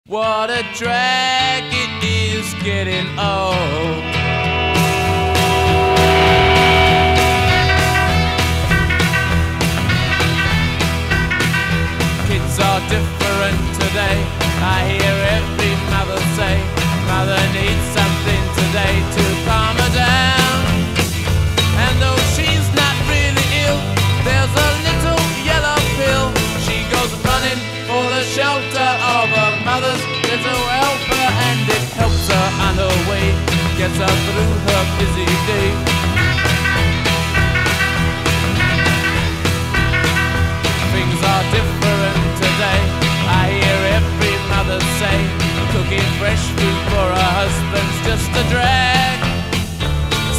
What a drag it is getting old. Kids are different today. I hear every mother say, mother needs something today to calm her down. And though she's not really ill, there's a little yellow pill. She goes running for the shelter of her mother's little helper, and it helps her on her way, gets her through her busy day. Things are different today. I hear every mother say, cooking fresh food for her husband's just a drag.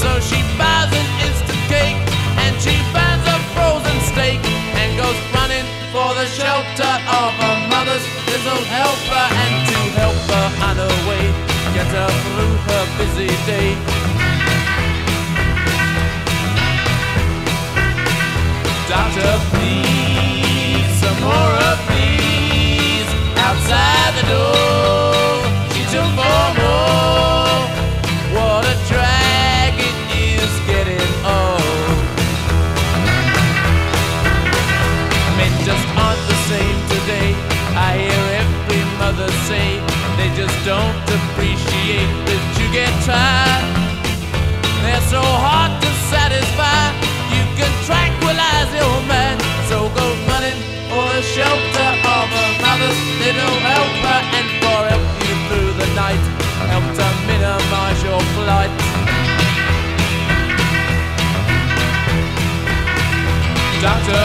So she buys an instant cake and she buys a frozen steak and goes running for the shelter of her mother's little helper, and to help her on her way, get her through her busy day. Doctor, please, some more of these outside the door. She took for more. What a drag it is getting old. Men just aren't the same today. I hear every mother say they just don't appreciate that you get tired. They're so hard to satisfy. You can tranquilize your man, so go running for the shelter of a mother's little helper, and for help you through the night, help to minimize your flight. Doctor,